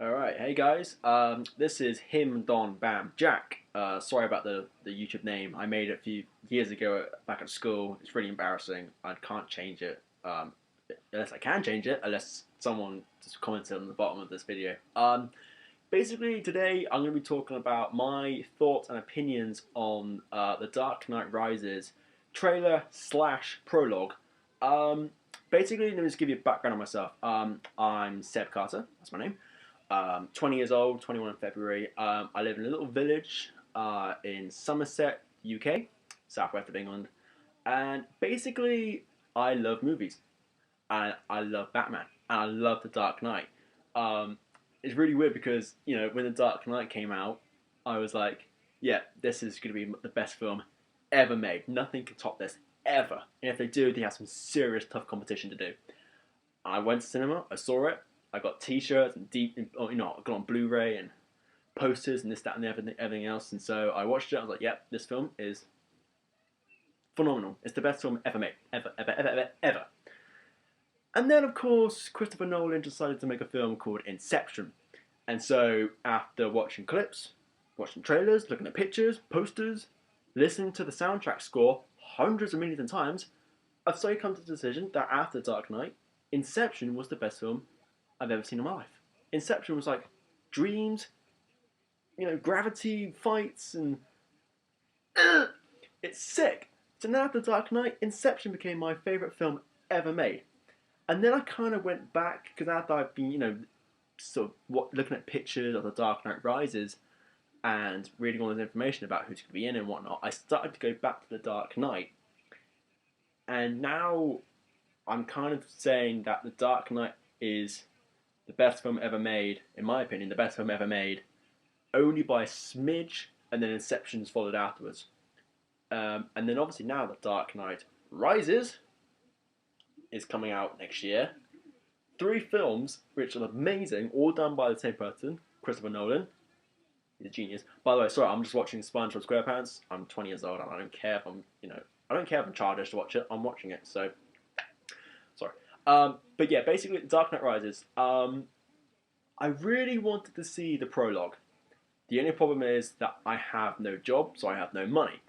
Alright, hey guys, this is him, Don, Bam, Jack. Sorry about the YouTube name. I made it a few years ago back at school. It's really embarrassing. I can't change it, unless I can change it, unless someone just commented on the bottom of this video. Basically, today I'm going to be talking about my thoughts and opinions on the Dark Knight Rises trailer slash prologue. Basically, let me just give you a background on myself. I'm Seb Carter, that's my name. 20 years old, 21 in February. I live in a little village in Somerset, UK, southwest of England. And basically, I love movies. And I love Batman. And I love The Dark Knight. It's really weird because, when The Dark Knight came out, I was like, yeah, this is going to be the best film ever made. Nothing can top this, ever. And if they do, they have some serious tough competition to do. I went to cinema, I saw it. I got T-shirts and I got on Blu-ray and posters and this, that, and everything else. And so I watched it. I was like, "Yep, this film is phenomenal. It's the best film ever made, ever, ever, ever, ever, ever." And then, of course, Christopher Nolan decided to make a film called Inception. And so, after watching clips, watching trailers, looking at pictures, posters, listening to the soundtrack score hundreds of millions of times, I've slowly come to the decision that after Dark Knight, Inception was the best film I've ever seen in my life. Inception was like dreams, gravity fights, and it's sick. So now after Dark Knight, Inception became my favourite film ever made. And then I kind of went back, because after I've been, looking at pictures of The Dark Knight Rises and reading all this information about who's going to be in and whatnot, I started to go back to The Dark Knight. And now I'm kind of saying that The Dark Knight is the best film ever made, in my opinion, the best film ever made, only by a smidge, and then Inception's followed afterwards. And then obviously now The Dark Knight Rises is coming out next year. 3 films, which are amazing, all done by the same person, Christopher Nolan. He's a genius. By the way, sorry, I'm just watching SpongeBob SquarePants. I'm 20 years old, and I don't care if I don't care if I'm childish to watch it. I'm watching it, so sorry. But yeah, basically, The Dark Knight Rises. I really wanted to see the prologue. The only problem is that I have no job, so I have no money.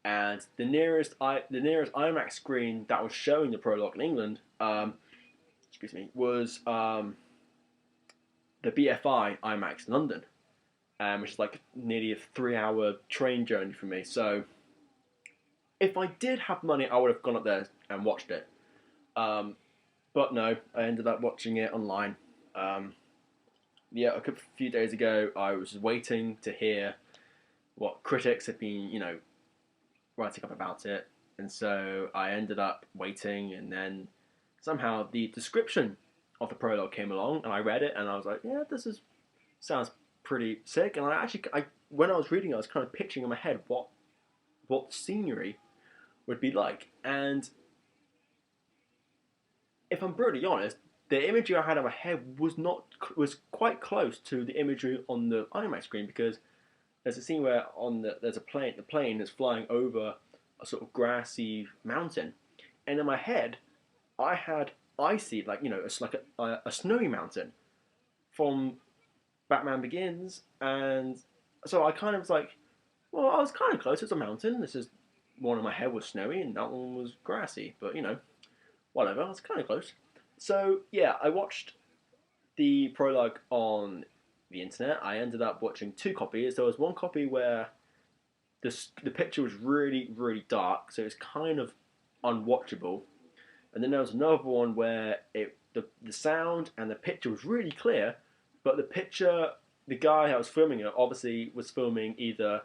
And the nearest IMAX screen that was showing the prologue in England, was the BFI IMAX in London, which is like nearly a 3-hour train journey for me. So if I did have money, I would have gone up there and watched it. But no, I ended up watching it online. A few days ago, I was waiting to hear what critics had been, writing up about it. And so I ended up waiting, and then somehow the description of the prologue came along, and I read it, and I was like, yeah, sounds pretty sick. And when I was reading it, I was kind of picturing in my head what scenery would be like. And if I'm brutally honest, the imagery I had in my head was quite close to the imagery on the IMAX screen, because there's a scene where there's a plane. The plane is flying over a sort of grassy mountain, and in my head, I had icy, it's like a snowy mountain from Batman Begins, and so I kind of was like, well, I was kind of close. It's a mountain. This is one in my head was snowy, and that one was grassy, but whatever. I was kind of close. So yeah, I watched the prologue on the internet. I ended up watching 2 copies. There was one copy where the picture was really, really dark, so it's kind of unwatchable. And then there was another one where the sound and the picture was really clear, but the guy that was filming it obviously was filming either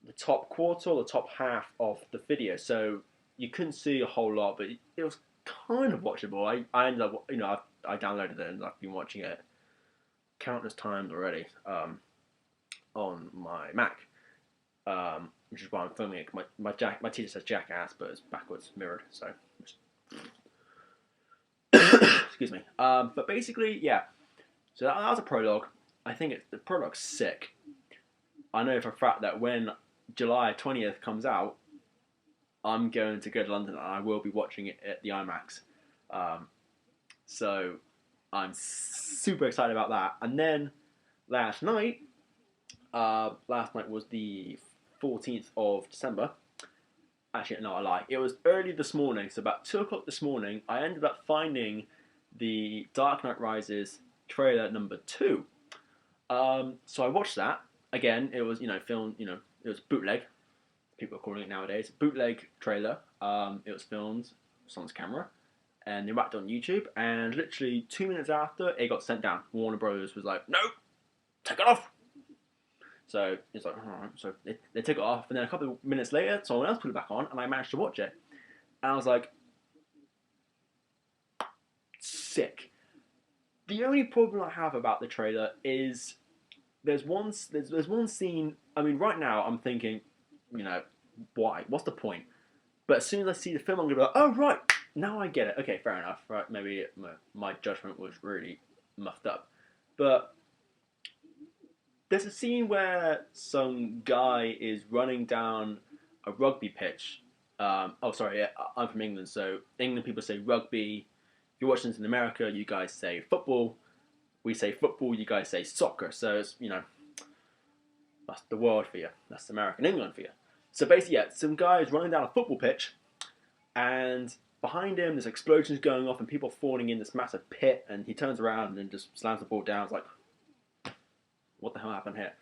the top quarter or the top half of the video, so you couldn't see a whole lot, but it was kind of watchable. I ended up, I downloaded it, and I've been watching it countless times already on my Mac, which is why I'm filming it. My teacher says jackass, but it's backwards mirrored, so excuse me. But basically, yeah. So that was a prologue. I think the prologue's sick. I know for a fact that when July 20th comes out, I'm going to go to London, and I will be watching it at the IMAX. So I'm super excited about that. And then last night was the 14th of December. Actually, no, I lie. It was early this morning, so about 2 o'clock this morning, I ended up finding the Dark Knight Rises trailer number 2. So I watched that. Again, it was, filmed, it was bootleg. People are calling it nowadays. Bootleg trailer. It was filmed with someone's camera, and they wrapped it on YouTube, and literally 2 minutes after, it got sent down. Warner Brothers was like, no, take it off. So it's like, alright, so they took it off, and then a couple of minutes later, someone else put it back on, and I managed to watch it. And I was like, sick. The only problem I have about the trailer is there's one scene. I mean, right now I'm thinking, why? What's the point? But as soon as I see the film, I'm gonna be like, oh right, now I get it. Okay, fair enough. Right, maybe my judgment was really muffed up, but there's a scene where some guy is running down a rugby pitch. Oh, sorry, yeah, I'm from England, so England people say rugby. If you're watching this in America, you guys say football. We say football, you guys say soccer. So it's, that's the world for you. That's American England for you. So basically, yeah, some guy is running down a football pitch, and behind him there's explosions going off and people falling in this massive pit, and he turns around and just slams the ball down. It's like, what the hell happened here?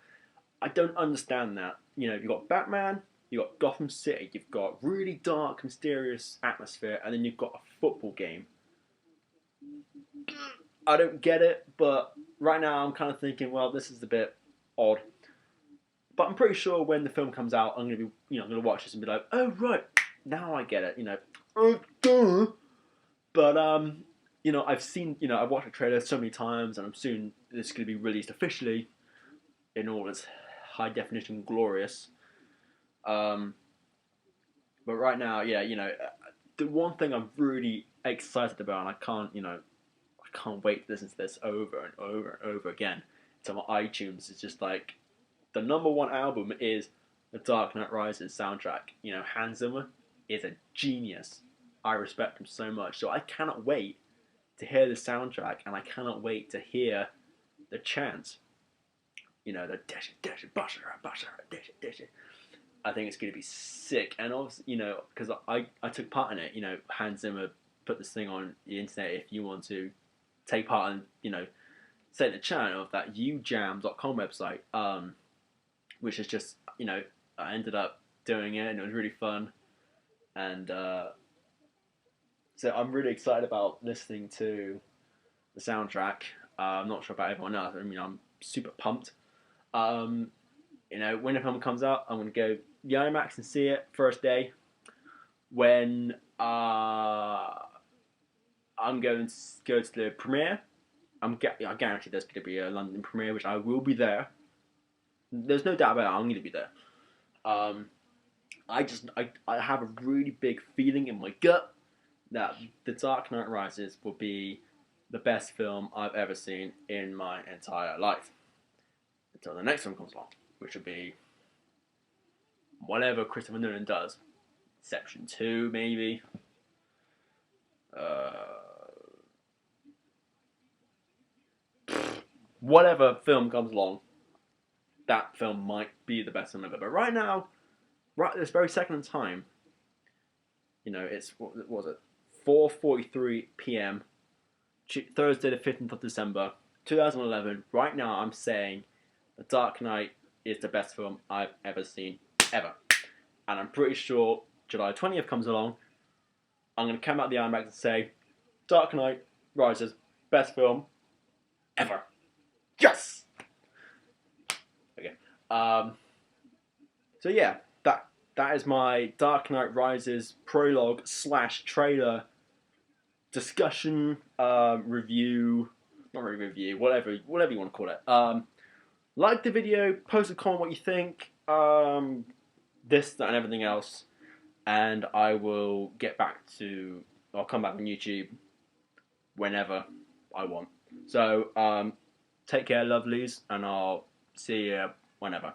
I don't understand that. You've got Batman, you've got Gotham City, you've got really dark, mysterious atmosphere, and then you've got a football game. I don't get it, but right now I'm kind of thinking, well, this is a bit odd. But I'm pretty sure when the film comes out, I'm gonna be, I'm gonna watch this and be like, oh right, now I get it. But I've seen, I've watched the trailer so many times, and I'm soon this is gonna be released officially in all its high definition glorious. But right now, yeah, the one thing I'm really excited about, and I can't wait to listen to this over and over and over again. It's on my iTunes. It's just like the #1 album is the Dark Knight Rises soundtrack. Hans Zimmer is a genius. I respect him so much. So I cannot wait to hear the soundtrack, and I cannot wait to hear the chants. The dash it, basha, basha, dash it. I think it's going to be sick. And obviously, because I took part in it. Hans Zimmer put this thing on the internet if you want to take part in, say the chant of that ujam.com website, which is just, I ended up doing it, and it was really fun. And so I'm really excited about listening to the soundtrack. I'm not sure about everyone else. I mean, I'm super pumped. When the film comes out, I'm going to go the IMAX and see it first day. When I'm going to go to the premiere, I guarantee there's going to be a London premiere, which I will be there. There's no doubt about it, I'm going to be there. I have a really big feeling in my gut that The Dark Knight Rises will be the best film I've ever seen in my entire life. Until the next one comes along, which will be whatever Christopher Nolan does. Inception 2, maybe. Whatever film comes along, that film might be the best film ever. But right now, right at this very second in time, it's, what was it? 4:43 p.m. Thursday the 15th of December, 2011. Right now, I'm saying The Dark Knight is the best film I've ever seen, ever. And I'm pretty sure July 20th comes along, I'm going to come out the IMAX and say, Dark Knight Rises, best film ever. Yes! Okay. So yeah, that is my Dark Knight Rises prologue / trailer discussion, review, not really review, whatever you want to call it. Like the video, post a comment what you think, this, that, and everything else, and I will I'll come back on YouTube whenever I want. So, take care, lovelies, and I'll see you whenever.